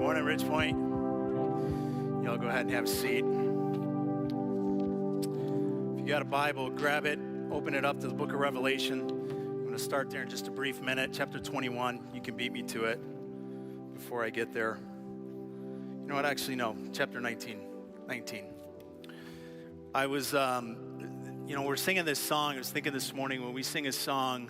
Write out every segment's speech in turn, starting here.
Morning, Ridge Point. Y'all go ahead and have a seat. If you got a Bible, grab it, open it up to the book of Revelation. I'm going to start there in just a brief minute. Chapter 21, you can beat me to it before I get there. You know what? Actually, no. Chapter 19. I was, we're singing this song. I was thinking this morning when we sing a song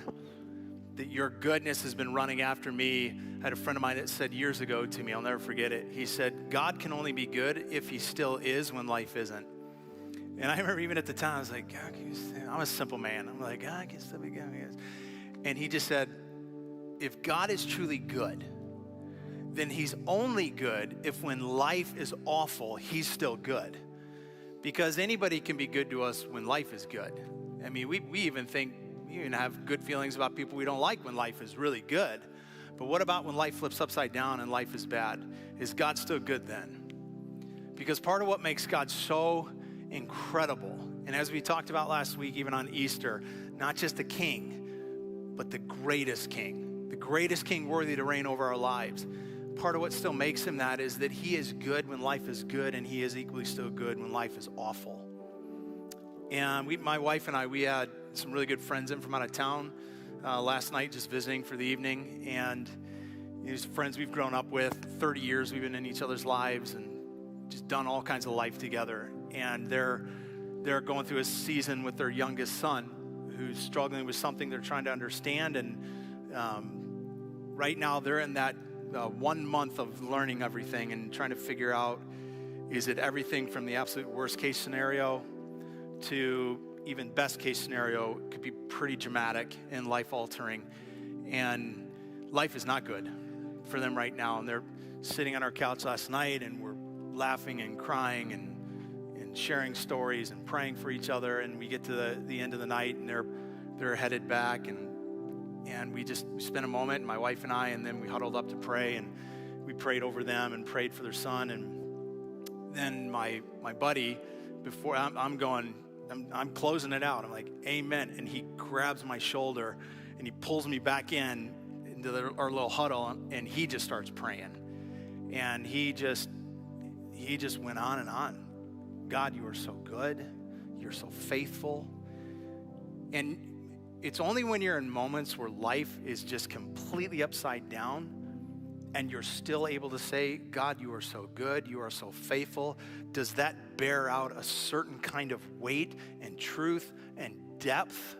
that your goodness has been running after me. I had a friend of mine that said years ago to me, I'll never forget it. He said, God can only be good if he still is when life isn't. And I remember even at the time, I was like, God, I'm a simple man. I'm like, God can still be good. And he just said, if God is truly good, then he's only good if when life is awful, he's still good. Because anybody can be good to us when life is good. I mean, we even have good feelings about people we don't like when life is really good. But what about when life flips upside down and life is bad? Is God still good then? Because part of what makes God so incredible, and as we talked about last week, even on Easter, not just a king, but the greatest king worthy to reign over our lives. Part of what still makes him that is that he is good when life is good, and he is equally still good when life is awful. And my wife and I, we had some really good friends in from out of town last night, just visiting for the evening. And these friends we've grown up with, 30 years we've been in each other's lives and just done all kinds of life together. And they're going through a season with their youngest son who's struggling with something they're trying to understand. And right now they're in that 1 month of learning everything and trying to figure out, is it everything from the absolute worst case scenario to even best case scenario? Could be pretty dramatic and life altering. And life is not good for them right now. And they're sitting on our couch last night and we're laughing and crying and sharing stories and praying for each other. And we get to the end of the night and they're headed back and we spent a moment, and my wife and I, and then we huddled up to pray, and we prayed over them and prayed for their son. And then my buddy, before I'm closing it out, I'm like, amen. And he grabs my shoulder and he pulls me back into our little huddle, and he just starts praying. And he just went on and on. God, you are so good. You're so faithful. And it's only when you're in moments where life is just completely upside down and you're still able to say, God, you are so good, you are so faithful, does that bear out a certain kind of weight and truth and depth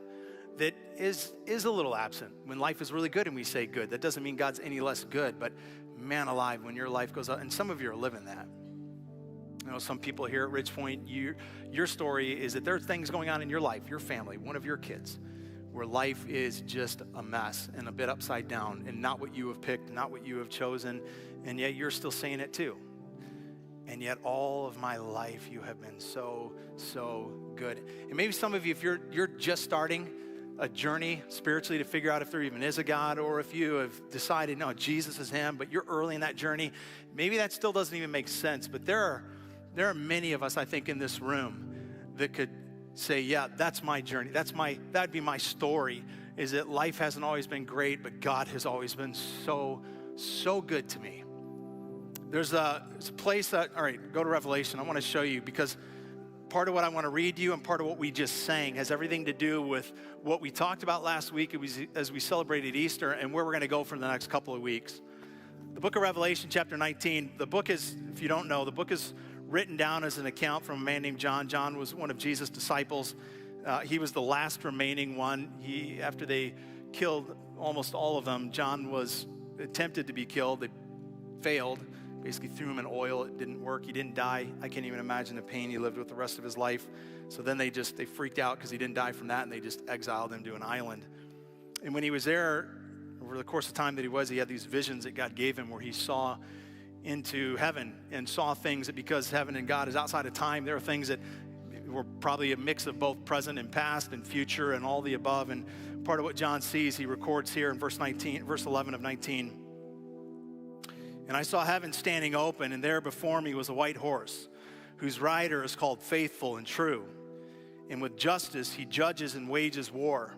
that is a little absent. When life is really good and we say good, that doesn't mean God's any less good, but man alive, when your life goes up, and some of you are living that. You know, some people here at Ridge Point, your story is that there are things going on in your life, your family, one of your kids, where life is just a mess and a bit upside down and not what you have picked, not what you have chosen, and yet you're still saying it too. And yet all of my life you have been so, so good. And maybe some of you, if you're just starting a journey spiritually to figure out if there even is a God, or if you have decided, no, Jesus is him, but you're early in that journey, maybe that still doesn't even make sense. But there are many of us, I think, in this room that could say, yeah, that's my journey. That'd be my story, is that life hasn't always been great, but God has always been so, so good to me. There's a place that, all right, go to Revelation. I want to show you, because part of what I want to read you and part of what we just sang has everything to do with what we talked about last week as we celebrated Easter and where we're going to go for the next couple of weeks. The book of Revelation, chapter 19, the book is, if you don't know, the book is written down as an account from a man named John. John was one of Jesus' disciples. He was the last remaining one. After they killed almost all of them, John was attempted to be killed. They failed, basically threw him in oil. It didn't work. He didn't die. I can't even imagine the pain he lived with the rest of his life. So then they freaked out because he didn't die from that, and they just exiled him to an island. And when he was there, over the course of time that he had these visions that God gave him where he saw into heaven and saw things that, because heaven and God is outside of time, there are things that were probably a mix of both present and past and future and all the above. And part of what John sees, he records here in verse 11 of 19. And I saw heaven standing open, and there before me was a white horse, whose rider is called Faithful and True. And with justice he judges and wages war.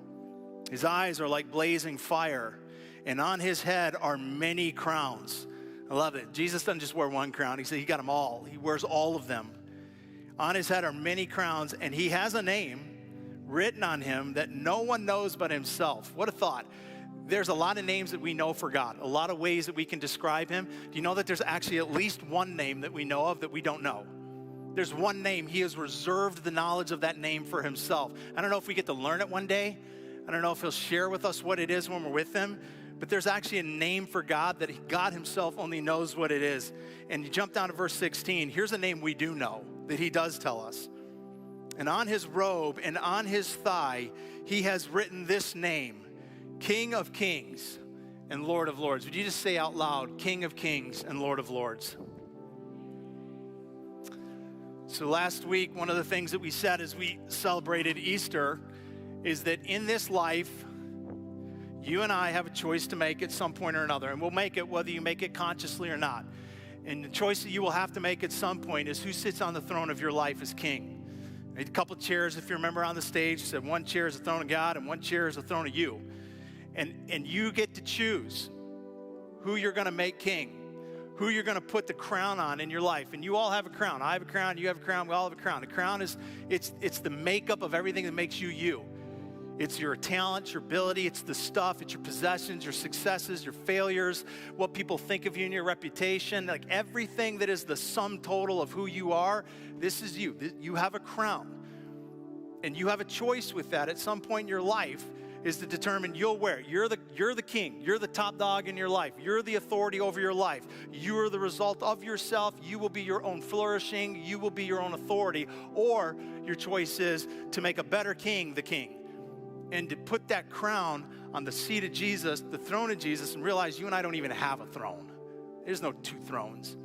His eyes are like blazing fire, and on his head are many crowns. I love it. Jesus doesn't just wear one crown. He said he got them all. He wears all of them. On his head are many crowns, and he has a name written on him that no one knows but himself. What a thought. There's a lot of names that we know for God, a lot of ways that we can describe him. Do you know that there's actually at least one name that we know of that we don't know? There's one name. He has reserved the knowledge of that name for himself. I don't know if we get to learn it one day. I don't know if he'll share with us what it is when we're with him. But there's actually a name for God that God himself only knows what it is. And you jump down to verse 16. Here's a name we do know that he does tell us. And on his robe and on his thigh, he has written this name, King of Kings and Lord of Lords. Would you just say out loud, King of Kings and Lord of Lords? So last week, one of the things that we said as we celebrated Easter is that in this life, you and I have a choice to make at some point or another, and we'll make it whether you make it consciously or not. And the choice that you will have to make at some point is who sits on the throne of your life as king. I had a couple of chairs, if you remember, on the stage. It said one chair is the throne of God and one chair is the throne of you. And you get to choose who you're going to make king, who you're going to put the crown on in your life. And you all have a crown. I have a crown, you have a crown, we all have a crown. The crown is, it's the makeup of everything that makes you you. It's your talents, your ability, it's the stuff, it's your possessions, your successes, your failures, what people think of you and your reputation, like everything that is the sum total of who you are, this is you. You have a crown. And you have a choice with that at some point in your life is to determine you'll wear it. You're the king. You're the top dog in your life. You're the authority over your life. You are the result of yourself. You will be your own flourishing. You will be your own authority. Or your choice is to make a better king the king. And to put that crown on the seat of Jesus, the throne of Jesus, and realize you and I don't even have a throne. There's no two thrones.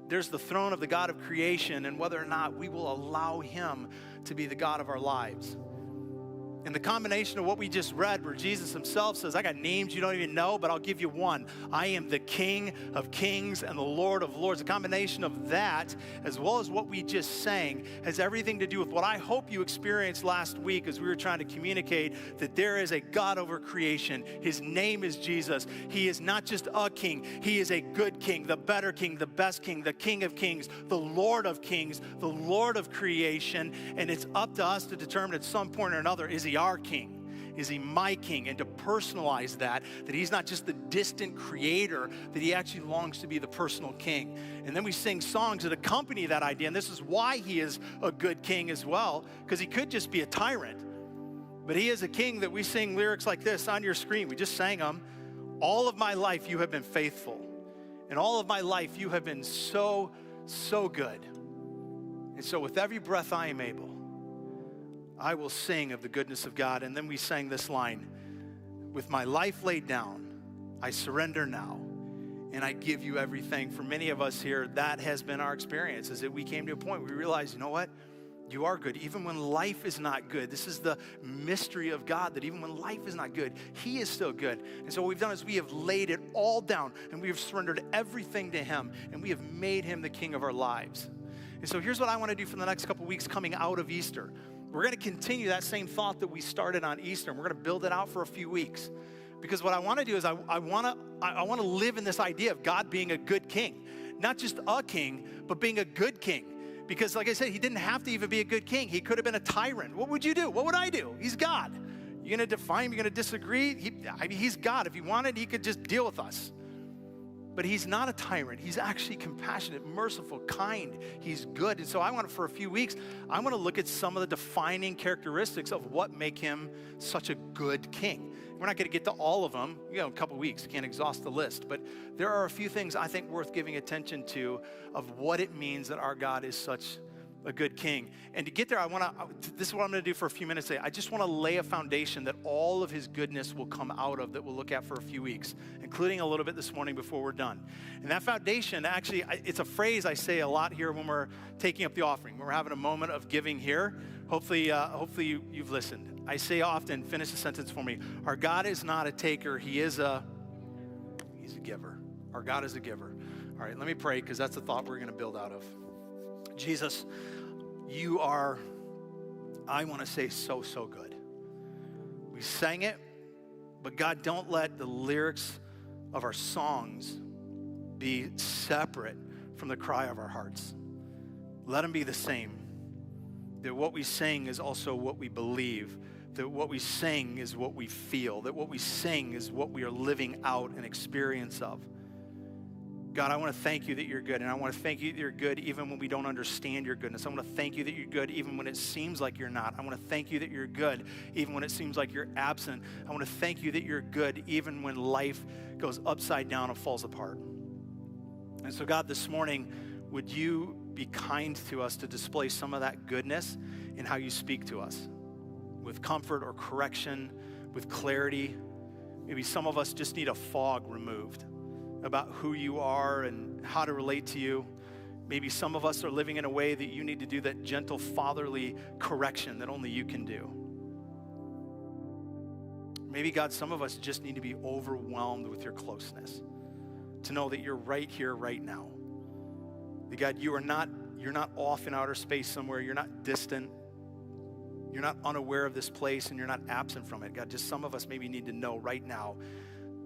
There's the throne of the God of creation, and whether or not we will allow him to be the God of our lives. And the combination of what we just read, where Jesus himself says, I got names you don't even know, but I'll give you one. I am the King of Kings and the Lord of Lords. The combination of that, as well as what we just sang, has everything to do with what I hope you experienced last week as we were trying to communicate that there is a God over creation. His name is Jesus. He is not just a king. He is a good king, the better king, the best king, the King of Kings, the Lord of Kings, the Lord of creation. And it's up to us to determine at some point or another, is he our king? Is he my king? And to personalize that he's not just the distant creator, that he actually longs to be the personal king. And then we sing songs that accompany that idea. And this is why he is a good king as well, because he could just be a tyrant. But he is a king that we sing lyrics like this on your screen. We just sang them. All of my life you have been faithful. And all of my life you have been so, so good. And so with every breath I am able, I will sing of the goodness of God. And then we sang this line, with my life laid down, I surrender now, and I give you everything. For many of us here, that has been our experience, is that we came to a point where we realized, you know what? You are good. Even when life is not good, this is the mystery of God, that even when life is not good, he is still good. And so what we've done is we have laid it all down, and we have surrendered everything to him, and we have made him the king of our lives. And so here's what I want to do for the next couple weeks coming out of Easter. We're going to continue that same thought that we started on Easter, and we're going to build it out for a few weeks. Because what I want to do is I want to live in this idea of God being a good king. Not just a king, but being a good king. Because like I said, he didn't have to even be a good king. He could have been a tyrant. What would you do? What would I do? He's God. You're going to define him? You're going to disagree? He's God. If he wanted, he could just deal with us. But he's not a tyrant. He's actually compassionate, merciful, kind. He's good. And so I want to, for a few weeks, I want to look at some of the defining characteristics of what make him such a good king. We're not going to get to all of them. A couple weeks. Can't exhaust the list. But there are a few things I think worth giving attention to of what it means that our God is such a good king. And to get there, this is what I'm going to do for a few minutes today. I just want to lay a foundation that all of his goodness will come out of, that we'll look at for a few weeks, including a little bit this morning before we're done. And that foundation, actually, it's a phrase I say a lot here when we're taking up the offering, when we're having a moment of giving here. Hopefully you've listened. I say often, finish the sentence for me, our God is not a taker, he's a giver. Our God is a giver. All right, let me pray, because that's the thought we're going to build out of. Jesus, you are, I want to say, so, so good. We sang it, but God, don't let the lyrics of our songs be separate from the cry of our hearts. Let them be the same. That what we sing is also what we believe. That what we sing is what we feel. That what we sing is what we are living out an experience of. God, I want to thank you that you're good, and I want to thank you that you're good even when we don't understand your goodness. I want to thank you that you're good even when it seems like you're not. I want to thank you that you're good even when it seems like you're absent. I want to thank you that you're good even when life goes upside down and falls apart. And so, God, this morning, would you be kind to us to display some of that goodness in how you speak to us with comfort or correction, with clarity. Maybe some of us just need a fog removed about who you are and how to relate to you. Maybe some of us are living in a way that you need to do that gentle fatherly correction that only you can do. Maybe, God, some of us just need to be overwhelmed with your closeness, to know that you're right here, right now. That, God, you're not off in outer space somewhere. You're not distant. You're not unaware of this place, and you're not absent from it. God, just some of us maybe need to know right now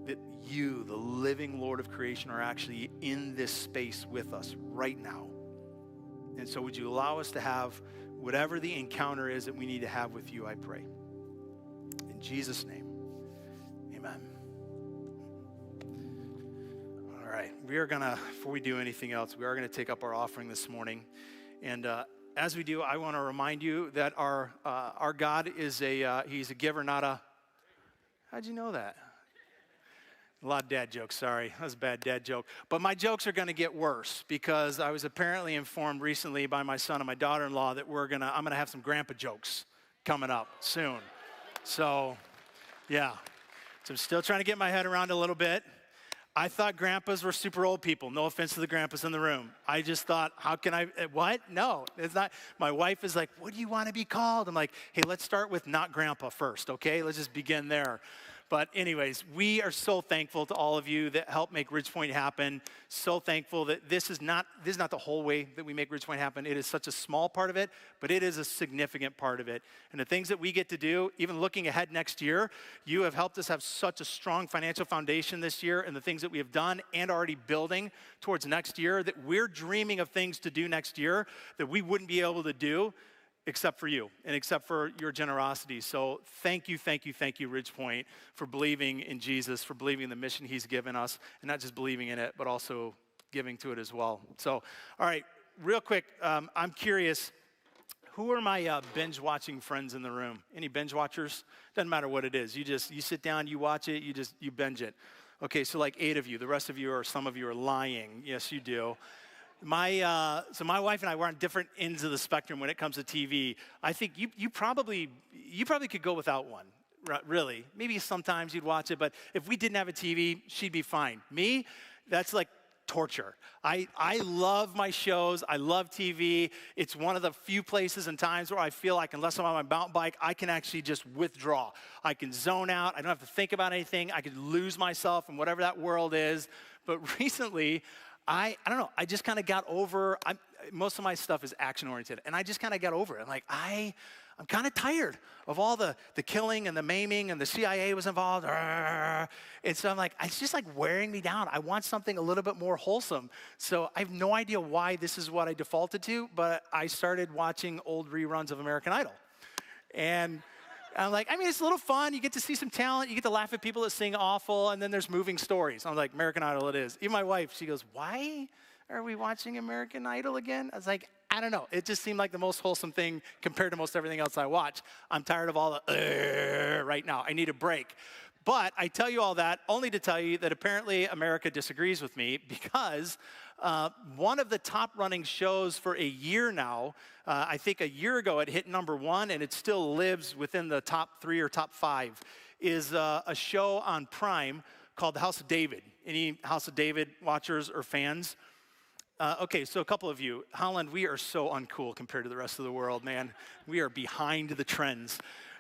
that you, the living Lord of creation, are actually in this space with us right now. And so would you allow us to have whatever the encounter is that we need to have with you, I pray. In Jesus' name, amen. All right, before we do anything else, we are going to take up our offering this morning. And as we do, I want to remind you that our God is he's a giver, not a, how'd you know that? A lot of dad jokes, sorry. That was a bad dad joke. But my jokes are going to get worse because I was apparently informed recently by my son and my daughter-in-law that I'm going to have some grandpa jokes coming up soon. So, yeah. So I'm still trying to get my head around a little bit. I thought grandpas were super old people. No offense to the grandpas in the room. I just thought, what? No, it's not. My wife is like, what do you want to be called? I'm like, hey, let's start with not grandpa first, okay? Let's just begin there. But anyways, we are so thankful to all of you that help make Ridgepoint happen. So thankful that this is not the whole way that we make Ridgepoint happen. It is such a small part of it, but it is a significant part of it. And the things that we get to do, even looking ahead next year, you have helped us have such a strong financial foundation this year, and the things that we have done and already building towards next year, that we're dreaming of things to do next year that we wouldn't be able to do except for you and except for your generosity. So thank you, Ridgepoint, for believing in Jesus, for believing in the mission he's given us, and not just believing in it, but also giving to it as well. So, all right, real quick, I'm curious, who are my binge watching friends in the room? Any binge watchers? Doesn't matter what it is. You sit down, you watch it, you binge it. Okay, so like 8 of you. The rest of you, or some of you, are lying. Yes, you do. So my wife and I were on different ends of the spectrum when it comes to TV. I think you probably could go without one, really. Maybe sometimes you'd watch it, but if we didn't have a TV, she'd be fine. Me, that's like torture. I love my shows. I love TV. It's one of the few places and times where I feel like unless I'm on my mountain bike, I can actually just withdraw. I can zone out. I don't have to think about anything. I can lose myself in whatever that world is. But recently, I don't know, I just kind of got over, most of my stuff is action-oriented, and I just kind of got over it. I'm like, I'm kind of tired of all the killing and the maiming, and the CIA was involved. And so I'm like, it's just like wearing me down. I want something a little bit more wholesome. So I have no idea why this is what I defaulted to, but I started watching old reruns of American Idol. And I'm like, it's a little fun. You get to see some talent. You get to laugh at people that sing awful, and then there's moving stories. I'm like, American Idol it is. Even my wife, she goes, why are we watching American Idol again? I was like, I don't know. It just seemed like the most wholesome thing compared to most everything else I watch. I'm tired of all the right now. I need a break. But I tell you all that only to tell you that apparently America disagrees with me, because one of the top running shows for a year now, I think a year ago it hit #1 and it still lives within the top 3 or top 5, is a show on Prime called The House of David. Any House of David watchers or fans? Okay, so a couple of you. Holland, we are so uncool compared to the rest of the world, man. We are behind the trends.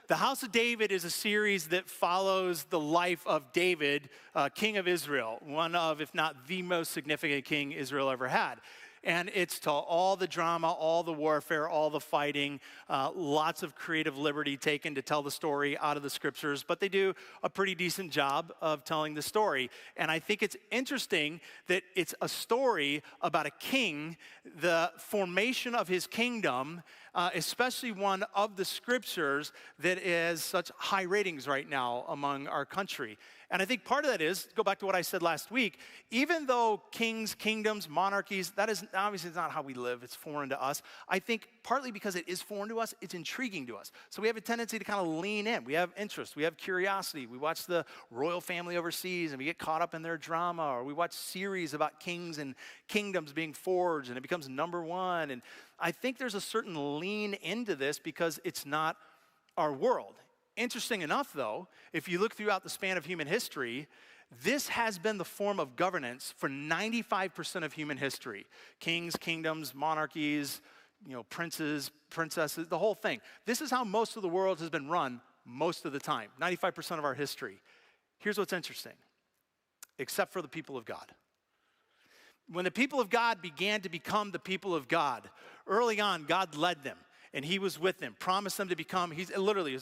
The House of David is a series that follows the life of David, king of Israel, one of, if not the most significant king Israel ever had. And it's to all the drama, all the warfare, all the fighting, lots of creative liberty taken to tell the story out of the scriptures, but they do a pretty decent job of telling the story. And I think it's interesting that it's a story about a king, the formation of his kingdom, especially one of the scriptures that is such high ratings right now among our country. And I think part of that is, go back to what I said last week, even though kings, kingdoms, monarchies, that is obviously not how we live, it's foreign to us. I think partly because it is foreign to us, it's intriguing to us. So we have a tendency to kind of lean in. We have interest, we have curiosity. We watch the royal family overseas and we get caught up in their drama, or we watch series about kings and kingdoms being forged and it becomes number one. And I think there's a certain lean into this because it's not our world. Interesting enough, though, if you look throughout the span of human history, this has been the form of governance for 95% of human history. Kings, kingdoms, monarchies, princes, princesses, the whole thing. This is how most of the world has been run most of the time, 95% of our history. Here's what's interesting, except for the people of God. When the people of God began to become the people of God, early on, God led them. And he was with them, promised them to become, his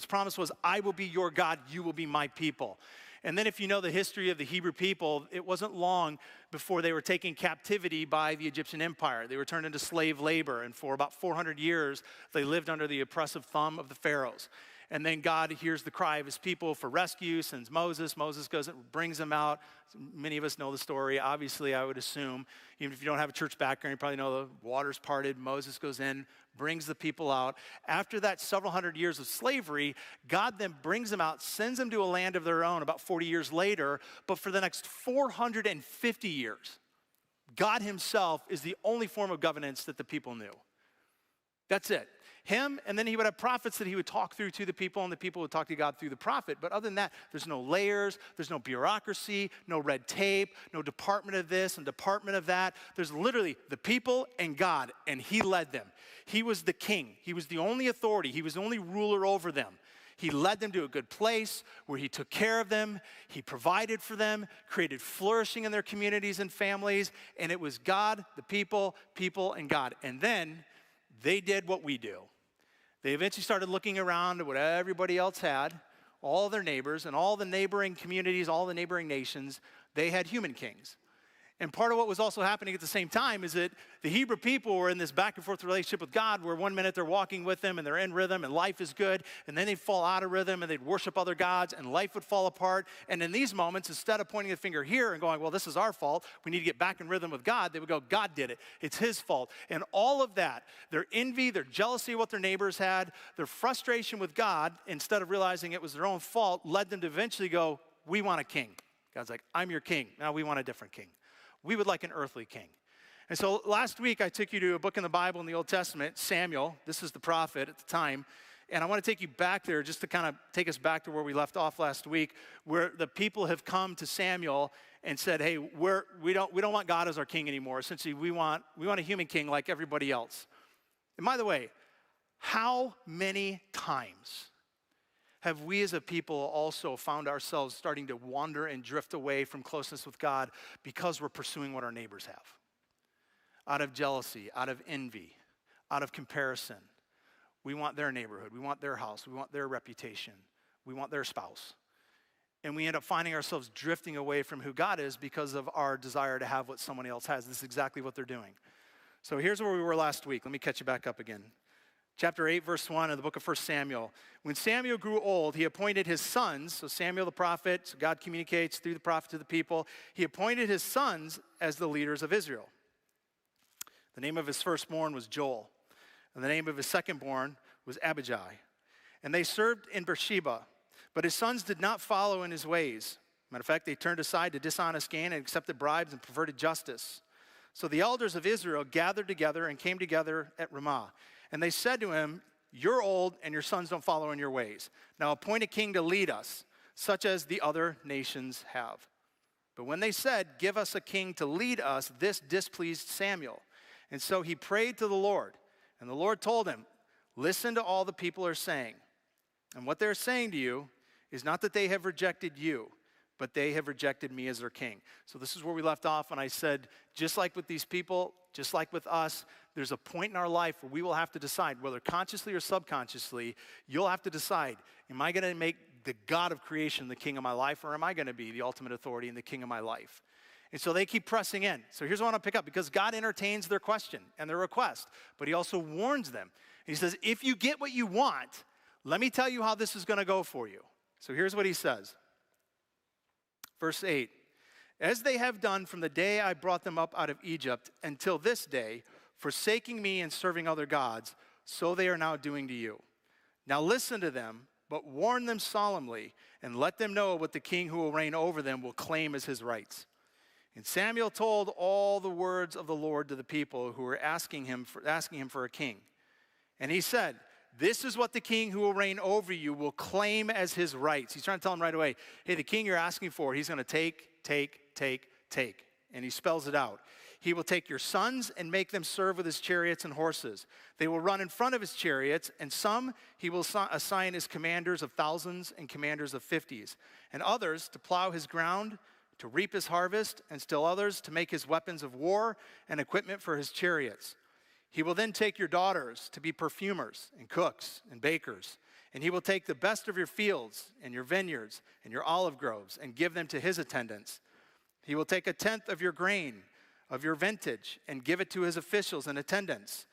promise was, I will be your God, you will be my people. And then if you know the history of the Hebrew people, it wasn't long before they were taken captivity by the Egyptian empire. They were turned into slave labor, and for about 400 years, they lived under the oppressive thumb of the pharaohs. And then God hears the cry of his people for rescue, sends Moses. Moses goes and brings them out. Many of us know the story, obviously, I would assume. Even if you don't have a church background, you probably know the waters parted. Moses goes in, brings the people out. After that several hundred years of slavery, God then brings them out, sends them to a land of their own about 40 years later. But for the next 450 years, God himself is the only form of governance that the people knew. That's it. Him, and then he would have prophets that he would talk through to the people, and the people would talk to God through the prophet. But other than that, there's no layers, there's no bureaucracy, no red tape, no department of this and department of that. There's literally the people and God, and he led them. He was the king. He was the only authority. He was the only ruler over them. He led them to a good place where he took care of them. He provided for them, created flourishing in their communities and families. And it was God, the people, and God. And then they did what we do. They eventually started looking around at what everybody else had, all their neighbors and all the neighboring communities, all the neighboring nations. They had human kings. And part of what was also happening at the same time is that the Hebrew people were in this back and forth relationship with God where one minute they're walking with him and they're in rhythm and life is good, and then they'd fall out of rhythm and they'd worship other gods and life would fall apart. And in these moments, instead of pointing the finger here and going, well, this is our fault, we need to get back in rhythm with God, they would go, God did it. It's his fault. And all of that, their envy, their jealousy of what their neighbors had, their frustration with God, instead of realizing it was their own fault, led them to eventually go, we want a king. God's like, I'm your king. Now we want a different king. We would like an earthly king. And so last week, I took you to a book in the Bible in the Old Testament, Samuel. This is the prophet at the time. And I want to take you back there just to kind of take us back to where we left off last week, where the people have come to Samuel and said, hey, we don't want God as our king anymore. Essentially, we want a human king like everybody else. And by the way, how many times have we as a people also found ourselves starting to wander and drift away from closeness with God because we're pursuing what our neighbors have? Out of jealousy, out of envy, out of comparison. We want their neighborhood, we want their house, we want their reputation, we want their spouse. And we end up finding ourselves drifting away from who God is because of our desire to have what someone else has. This is exactly what they're doing. So here's where we were last week. Let me catch you back up again. Chapter 8, verse 1 of the book of 1 Samuel. When Samuel grew old, he appointed his sons, so Samuel the prophet, so God communicates through the prophet to the people. He appointed his sons as the leaders of Israel. The name of his firstborn was Joel, and the name of his secondborn was Abijah. And they served in Beersheba, but his sons did not follow in his ways. Matter of fact, they turned aside to dishonest gain and accepted bribes and perverted justice. So the elders of Israel gathered together and came together at Ramah. And they said to him, you're old and your sons don't follow in your ways. Now appoint a king to lead us, such as the other nations have. But when they said, give us a king to lead us, this displeased Samuel. And so he prayed to the Lord. And the Lord told him, listen to all the people are saying. And what they're saying to you is not that they have rejected you, but they have rejected me as their king. So this is where we left off when I said, just like with these people, just like with us, there's a point in our life where we will have to decide, whether consciously or subconsciously, you'll have to decide, am I going to make the God of creation the king of my life, or am I going to be the ultimate authority and the king of my life? And so they keep pressing in. So here's what I want to pick up, because God entertains their question and their request, but he also warns them. He says, if you get what you want, let me tell you how this is going to go for you. So here's what he says. Verse 8, as they have done from the day I brought them up out of Egypt until this day, forsaking me and serving other gods, so they are now doing to you. Now listen to them, but warn them solemnly, and let them know what the king who will reign over them will claim as his rights. And Samuel told all the words of the Lord to the people who were asking him for a king. And he said, this is what the king who will reign over you will claim as his rights. He's trying to tell them right away, hey, the king you're asking for, he's going to take. And he spells it out. He will take your sons and make them serve with his chariots and horses. They will run in front of his chariots, and some he will assign as commanders of thousands and commanders of 50s, and others to plow his ground, to reap his harvest, and still others to make his weapons of war and equipment for his chariots. He will then take your daughters to be perfumers and cooks and bakers, and he will take the best of your fields and your vineyards and your olive groves and give them to his attendants. He will take a tenth of your grain, of your vintage, and give it to his officials and attendants,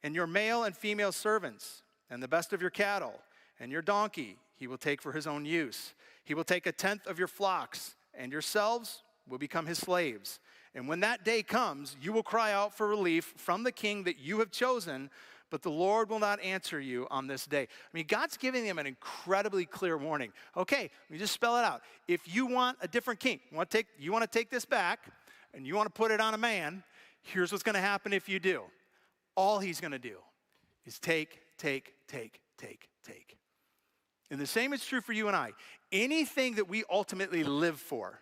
and your male and female servants, and the best of your cattle, and your donkey he will take for his own use. He will take a tenth of your flocks, and yourselves will become his slaves. And when that day comes, you will cry out for relief from the king that you have chosen, but the Lord will not answer you on this day. I mean, God's giving them an incredibly clear warning. Okay, let me just spell it out. If you want a different king, you want to take this back, and you want to put it on a man, here's what's going to happen if you do. All he's going to do is take. And the same is true for you and I. Anything that we ultimately live for,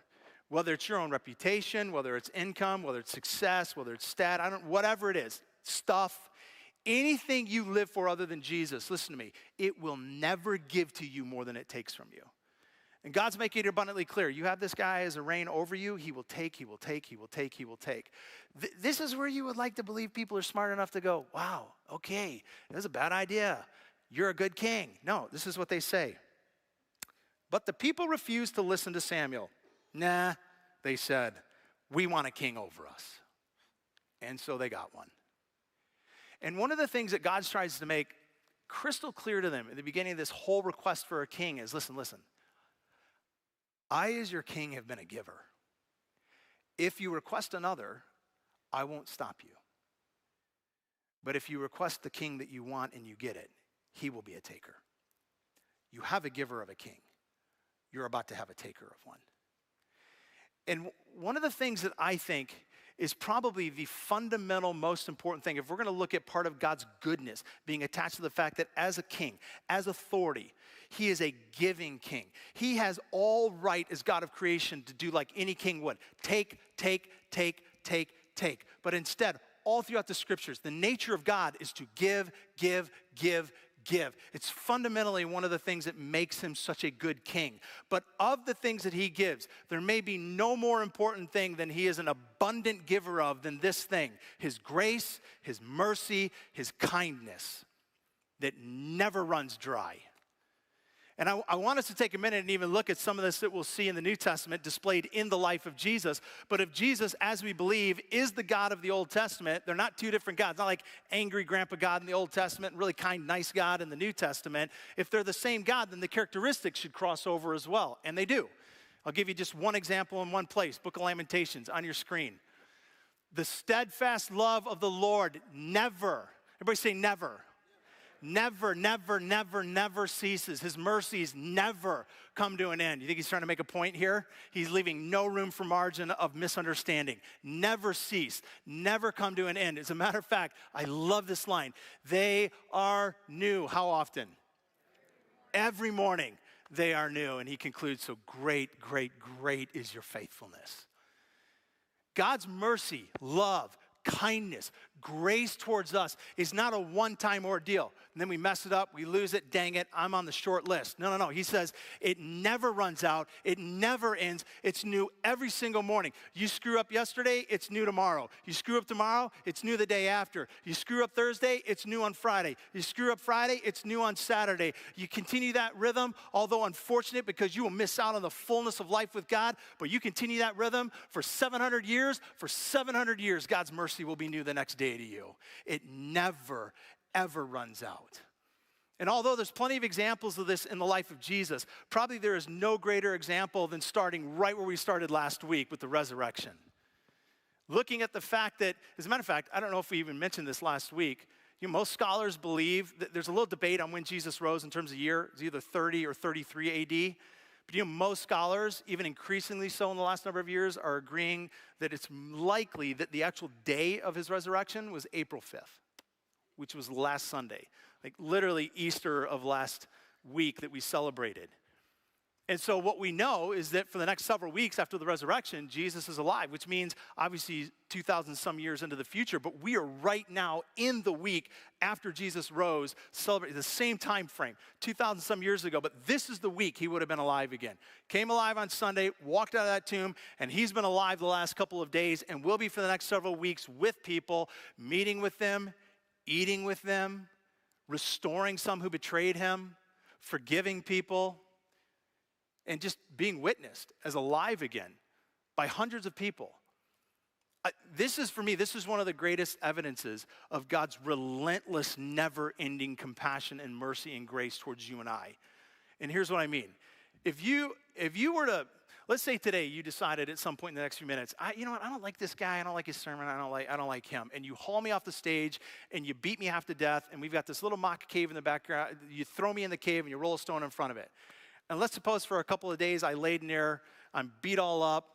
whether it's your own reputation, whether it's income, whether it's success, whether it's whatever it is, stuff, anything you live for other than Jesus, listen to me, it will never give to you more than it takes from you. And God's making it abundantly clear. You have this guy as a reign over you. He will take. This is where you would like to believe people are smart enough to go, wow, okay, that's a bad idea. You're a good king. No, this is what they say. But the people refused to listen to Samuel. Nah, they said, we want a king over us. And so they got one. And one of the things that God tries to make crystal clear to them at the beginning of this whole request for a king is, listen. I, as your king, have been a giver. If you request another, I won't stop you. But if you request the king that you want and you get it, he will be a taker. You have a giver of a king. You're about to have a taker of one. And one of the things that I think is probably the fundamental, most important thing, if we're going to look at part of God's goodness being attached to the fact that as a king, as authority, he is a giving king. He has all right as God of creation to do like any king would. Take. But instead, all throughout the scriptures, the nature of God is to give. It's fundamentally one of the things that makes him such a good king. But of the things that he gives, there may be no more important thing than he is an abundant giver of than this thing, his grace, his mercy, his kindness that never runs dry. And I want us to take a minute and even look at some of this that we'll see in the New Testament displayed in the life of Jesus. But if Jesus, as we believe, is the God of the Old Testament, they're not two different gods. Not like angry grandpa God in the Old Testament and really kind, nice God in the New Testament. If they're the same God, then the characteristics should cross over as well. And they do. I'll give you just one example in one place. Book of Lamentations on your screen. The steadfast love of the Lord never, everybody say never. Never ceases. His mercies never come to an end. You think he's trying to make a point here? He's leaving no room for margin of misunderstanding. Never cease. Never come to an end. As a matter of fact, I love this line. They are new. How often? Every morning they are new. And he concludes, so great is your faithfulness. God's mercy, love, kindness, grace towards us is not a one-time ordeal. And then we mess it up, we lose it, dang it, I'm on the short list. No. He says it never runs out, it never ends. It's new every single morning. You screw up yesterday, it's new tomorrow. You screw up tomorrow, it's new the day after. You screw up Thursday, it's new on Friday. You screw up Friday, it's new on Saturday. You continue that rhythm, although unfortunate because you will miss out on the fullness of life with God, but you continue that rhythm for 700 years. For 700 years, God's mercy will be new the next day to you. It never, ever runs out. And although there's plenty of examples of this in the life of Jesus, probably there is no greater example than starting right where we started last week with the resurrection. Looking at the fact that, as a matter of fact, I don't know if we even mentioned this last week, most scholars believe that there's a little debate on when Jesus rose in terms of year. It's either 30 or 33 AD. But most scholars, even increasingly so in the last number of years, are agreeing that it's likely that the actual day of his resurrection was April 5th, which was last Sunday, like literally Easter of last week that we celebrated. And so what we know is that for the next several weeks after the resurrection, Jesus is alive, which means obviously 2,000 some years into the future, but we are right now in the week after Jesus rose, celebrating the same time frame, 2,000 some years ago, but this is the week he would have been alive again. Came alive on Sunday, walked out of that tomb, and he's been alive the last couple of days and will be for the next several weeks with people, meeting with them, eating with them, restoring some who betrayed him, forgiving people, and just being witnessed as alive again by hundreds of people. This is, for me, this is one of the greatest evidences of God's relentless, never-ending compassion and mercy and grace towards you and I. And here's what I mean. If you were to, let's say today you decided at some point in the next few minutes, you know what, I don't like this guy, I don't like his sermon, I don't like him. And you haul me off the stage and you beat me half to death, and we've got this little mock cave in the background. You throw me in the cave and you roll a stone in front of it. And let's suppose for a couple of days I laid in there, I'm beat all up,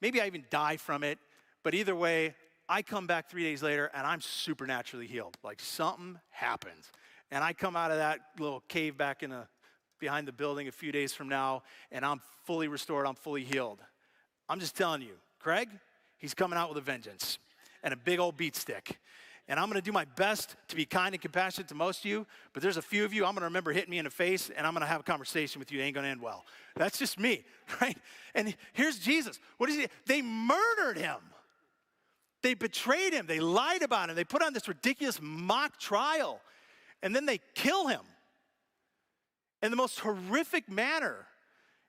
maybe I even die from it, but either way, I come back 3 days later and I'm supernaturally healed. Like something happens. And I come out of that little cave back behind the building a few days from now, and I'm fully restored, I'm fully healed. I'm just telling you, Craig, he's coming out with a vengeance and a big old beat stick. And I'm going to do my best to be kind and compassionate to most of you, but there's a few of you I'm going to remember hitting me in the face, and I'm going to have a conversation with you. It ain't going to end well. That's just me, right? And here's Jesus. What is he? They murdered him. They betrayed him. They lied about him. They put on this ridiculous mock trial, and then they kill him in the most horrific manner.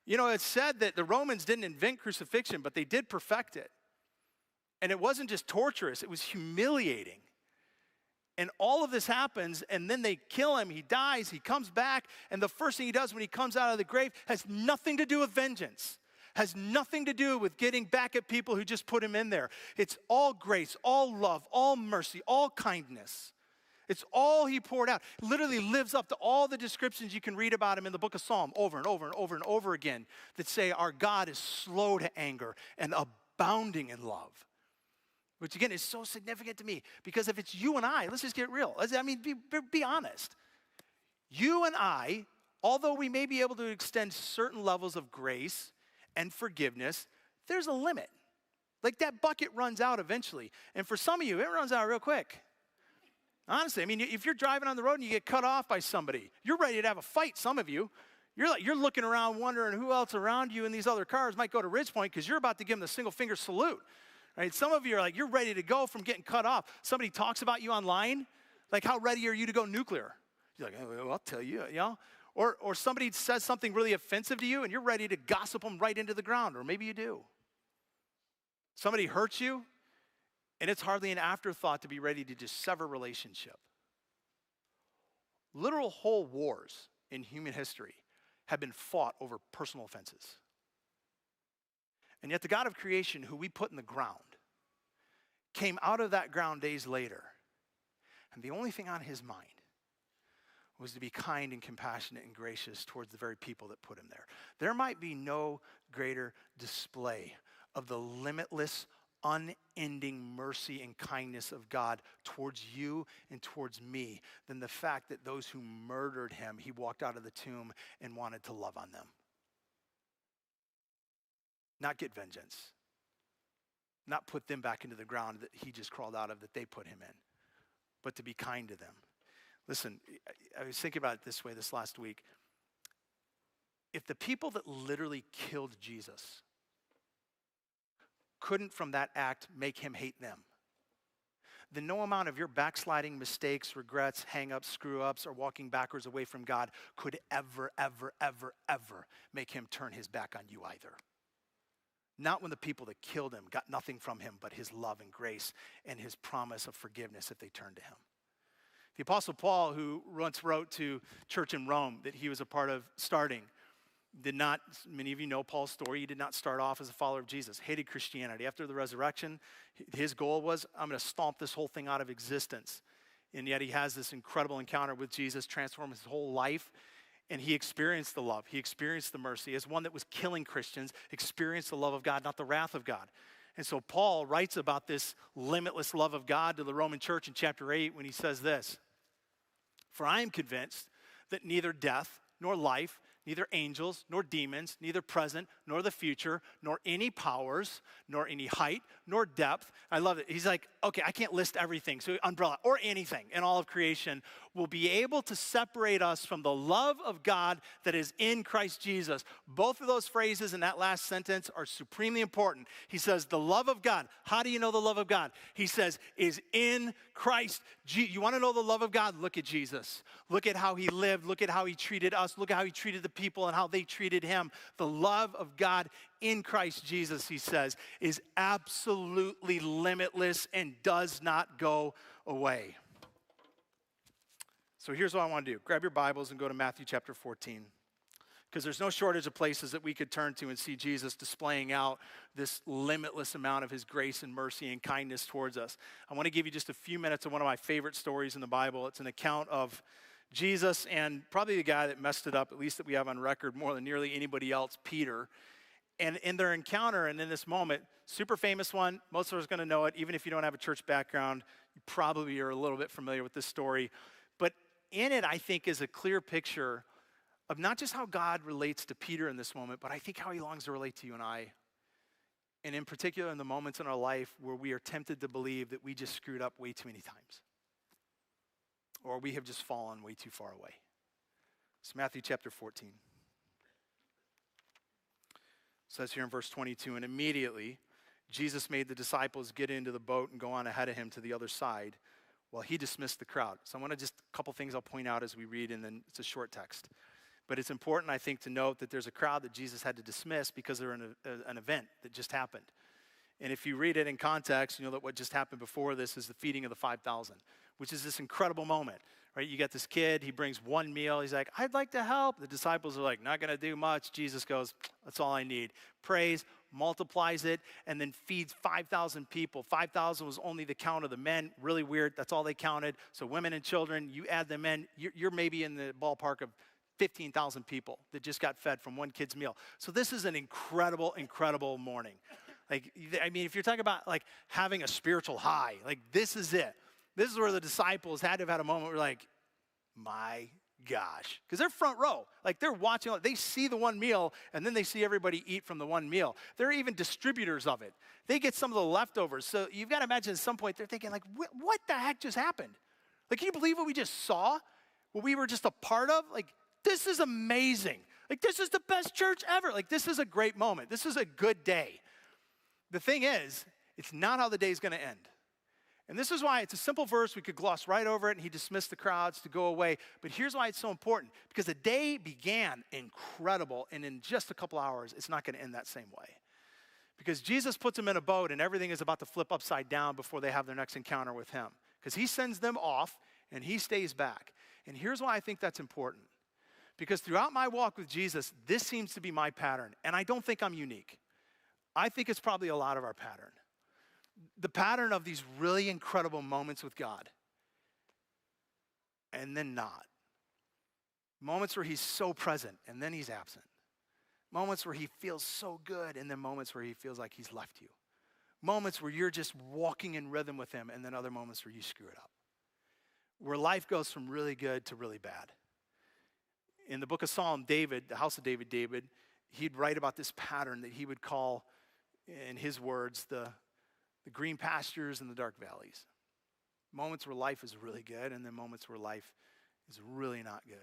You know, it's said that the Romans didn't invent crucifixion, but they did perfect it. And it wasn't just torturous, it was humiliating. And all of this happens, and then they kill him, he dies, he comes back, and the first thing he does when he comes out of the grave has nothing to do with vengeance, has nothing to do with getting back at people who just put him in there. It's all grace, all love, all mercy, all kindness. It's all he poured out. Literally lives up to all the descriptions you can read about him in the book of Psalm over and over and over and over again that say our God is slow to anger and abounding in love. Which again is so significant to me, because if it's you and I, let's just get real. I mean, be honest. You and I, although we may be able to extend certain levels of grace and forgiveness, there's a limit. Like that bucket runs out eventually. And for some of you, it runs out real quick. Honestly, I mean, if you're driving on the road and you get cut off by somebody, you're ready to have a fight, some of you. You're looking around wondering who else around you in these other cars might go to Ridgepoint because you're about to give them the single finger salute. Right? Some of you are like, you're ready to go from getting cut off. Somebody talks about you online. Like, how ready are you to go nuclear? You're like, oh, well, I'll tell you, you know. Or somebody says something really offensive to you, and you're ready to gossip them right into the ground, or maybe you do. Somebody hurts you, and it's hardly an afterthought to be ready to just sever relationship. Literal whole wars in human history have been fought over personal offenses. And yet the God of creation, who we put in the ground, came out of that ground days later. And the only thing on his mind was to be kind and compassionate and gracious towards the very people that put him there. There might be no greater display of the limitless, unending mercy and kindness of God towards you and towards me than the fact that those who murdered him, he walked out of the tomb and wanted to love on them. Not get vengeance. Not put them back into the ground that he just crawled out of, that they put him in. but to be kind to them. Listen, I was thinking about it this way this last week. If the people that literally killed Jesus couldn't from that act make him hate them, then no amount of your backsliding, mistakes, regrets, hang-ups, screw-ups, or walking backwards away from God could ever, ever, ever, ever make him turn his back on you either. Not when the people that killed him got nothing from him but his love and grace and his promise of forgiveness if they turned to him. The Apostle Paul, who once wrote to church in Rome that he was a part of starting, did not, many of you know Paul's story, he did not start off as a follower of Jesus, hated Christianity. After the resurrection, his goal was, I'm going to stomp this whole thing out of existence. And yet he has this incredible encounter with Jesus, transformed his whole life, and he experienced the love. He experienced the mercy. As one that was killing Christians, experienced the love of God, not the wrath of God. And so Paul writes about this limitless love of God to the Roman church in chapter 8 when he says this, "For I am convinced that neither death nor life, neither angels, nor demons, neither present, nor the future, nor any powers, nor any height, nor depth." I love it. He's like, okay, I can't list everything, so umbrella, or anything in all of creation will be able to separate us from the love of God that is in Christ Jesus. Both of those phrases in that last sentence are supremely important. He says, the love of God. How do you know the love of God? He says, is in Christ. You want to know the love of God? Look at Jesus. Look at how he lived. Look at how he treated us. Look at how he treated the people and how they treated him. The love of God in Christ Jesus, he says, is absolutely limitless and does not go away. So here's what I want to do. Grab your Bibles and go to Matthew chapter 14. Because there's no shortage of places that we could turn to and see Jesus displaying out this limitless amount of his grace and mercy and kindness towards us. I want to give you just a few minutes of one of my favorite stories in the Bible. It's an account of Jesus and probably the guy that messed it up, at least that we have on record more than nearly anybody else, Peter. And in their encounter and in this moment, super famous one, most of us are going to know it. Even if you don't have a church background, you probably are a little bit familiar with this story. But in it, I think, is a clear picture of not just how God relates to Peter in this moment, but I think how he longs to relate to you and I. And in particular, in the moments in our life where we are tempted to believe that we just screwed up way too many times. Or we have just fallen way too far away. It's Matthew chapter 14. It says here in verse 22, "And immediately Jesus made the disciples get into the boat and go on ahead of him to the other side while he dismissed the crowd." So I want to just, a couple things I'll point out as we read, and then it's a short text. But it's important, I think, to note that there's a crowd that Jesus had to dismiss because they're in an event that just happened. And if you read it in context, you know that what just happened before this is the feeding of the 5,000, which is this incredible moment, right? You got this kid, he brings one meal. He's like, I'd like to help. The disciples are like, not going to do much. Jesus goes, that's all I need. Prays, multiplies it, and then feeds 5,000 people. 5,000 was only the count of the men. Really weird. That's all they counted. So women and children, you add them in, you're maybe in the ballpark of 15,000 people that just got fed from one kid's meal. So this is an incredible, incredible morning. Like, I mean, if you're talking about like having a spiritual high, like this is it. This is where the disciples had to have had a moment where like, my gosh. Because they're front row. Like they're watching, they see the one meal and then they see everybody eat from the one meal. They're even distributors of it. They get some of the leftovers. So you've got to imagine at some point they're thinking like, what the heck just happened? Like, can you believe what we just saw? What we were just a part of? Like, this is amazing. Like, this is the best church ever. Like, this is a great moment. This is a good day. The thing is, it's not how the day is going to end. And this is why it's a simple verse. We could gloss right over it, and he dismissed the crowds to go away. But here's why it's so important. Because the day began incredible, and in just a couple hours, it's not going to end that same way. Because Jesus puts them in a boat, and everything is about to flip upside down before they have their next encounter with him. Because he sends them off, and he stays back. And here's why I think that's important. Because throughout my walk with Jesus, this seems to be my pattern. And I don't think I'm unique. I think it's probably a lot of our pattern. The pattern of these really incredible moments with God. And then not. Moments where he's so present and then he's absent. Moments where he feels so good and then moments where he feels like he's left you. Moments where you're just walking in rhythm with him and then other moments where you screw it up. Where life goes from really good to really bad. In the book of Psalm, David, the house of David, he'd write about this pattern that he would call, in his words, the green pastures and the dark valleys. Moments where life is really good, and then moments where life is really not good.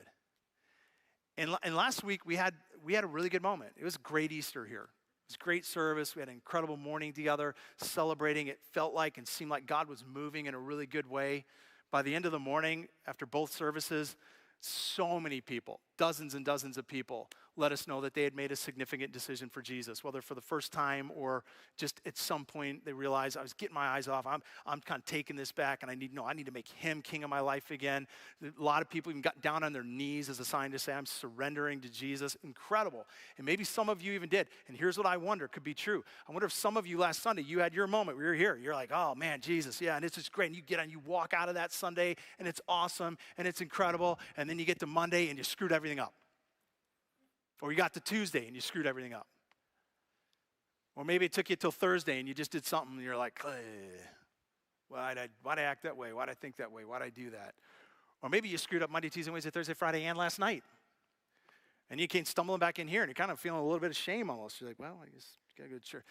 And last week, we had a really good moment. It was a great Easter here. It was a great service. We had an incredible morning together, celebrating. It felt like and seemed like God was moving in a really good way. By the end of the morning, after both services, so many people, dozens and dozens of people, let us know that they had made a significant decision for Jesus, whether for the first time or just at some point they realized I was getting my eyes off. I'm kind of taking this back, and I need to make him king of my life again. A lot of people even got down on their knees as a sign to say, I'm surrendering to Jesus. Incredible. And maybe some of you even did. And here's what I wonder could be true. I wonder if some of you last Sunday, you had your moment. We were here. You're like, oh man, Jesus, yeah, and it's just great. And you get on, you walk out of that Sunday, and it's awesome, and it's incredible. And then you get to Monday, and you screwed everything up. Or you got to Tuesday and you screwed everything up. Or maybe it took you till Thursday and you just did something and you're like, why'd I act that way? Why'd I think that way? Why'd I do that? Or maybe you screwed up Monday, Tuesday, Wednesday, Thursday, Friday, and last night. And you came stumbling back in here and you're kind of feeling a little bit of shame almost. You're like, well, I guess I gotta go to church.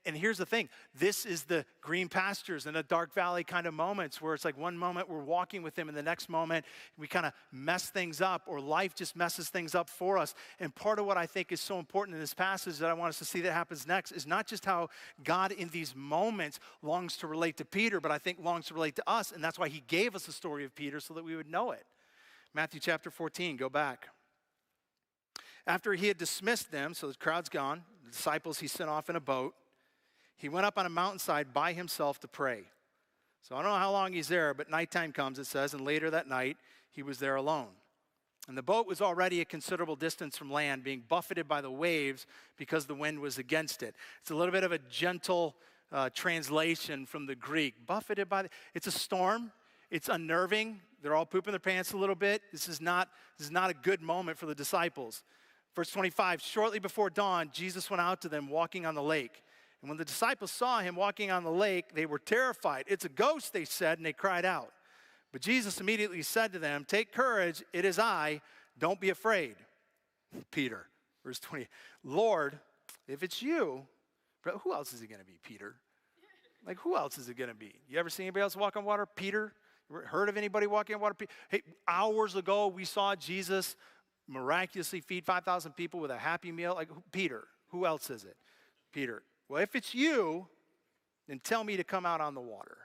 And here's the thing. This is the green pastures and the dark valley kind of moments where it's like one moment we're walking with him and the next moment we kind of mess things up, or life just messes things up for us. And part of what I think is so important in this passage that I want us to see that happens next is not just how God in these moments longs to relate to Peter, but I think longs to relate to us. And that's why he gave us the story of Peter so that we would know it. Matthew chapter 14, go back. After he had dismissed them, so the crowd's gone, the disciples he sent off in a boat, he went up on a mountainside by himself to pray. So I don't know how long he's there, but nighttime comes, it says, and later that night he was there alone. And the boat was already a considerable distance from land, being buffeted by the waves because the wind was against it. It's a little bit of a gentle translation from the Greek. Buffeted by it's a storm. It's unnerving. They're all pooping their pants a little bit. This is not a good moment for the disciples. Verse 25, shortly before dawn, Jesus went out to them walking on the lake. And when the disciples saw him walking on the lake, they were terrified. It's a ghost, they said, and they cried out. But Jesus immediately said to them, take courage, it is I, don't be afraid. Peter, verse 20, Lord, if it's you, bro, who else is it going to be, Peter? Like, who else is it going to be? You ever seen anybody else walk on water? Peter? Heard of anybody walking on water? Hey, hours ago, we saw Jesus miraculously feed 5,000 people with a happy meal. Like, Peter, who else is it? Peter. Well, if it's you, then tell me to come out on the water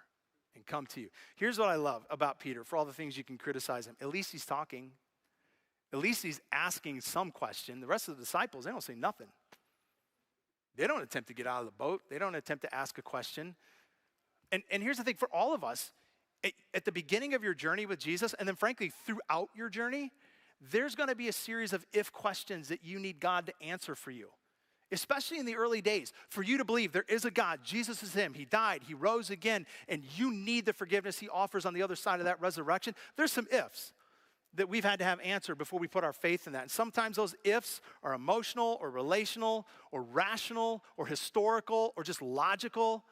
and come to you. Here's what I love about Peter, for all the things you can criticize him. At least he's talking. At least he's asking some question. The rest of the disciples, they don't say nothing. They don't attempt to get out of the boat. They don't attempt to ask a question. And here's the thing, for all of us, at the beginning of your journey with Jesus, and then frankly, throughout your journey, there's going to be a series of if questions that you need God to answer for you. Especially in the early days, for you to believe there is a God, Jesus is him, he died, he rose again, and you need the forgiveness he offers on the other side of that resurrection. There's some ifs that we've had to have answered before we put our faith in that. And sometimes those ifs are emotional or relational or rational or historical or just logical.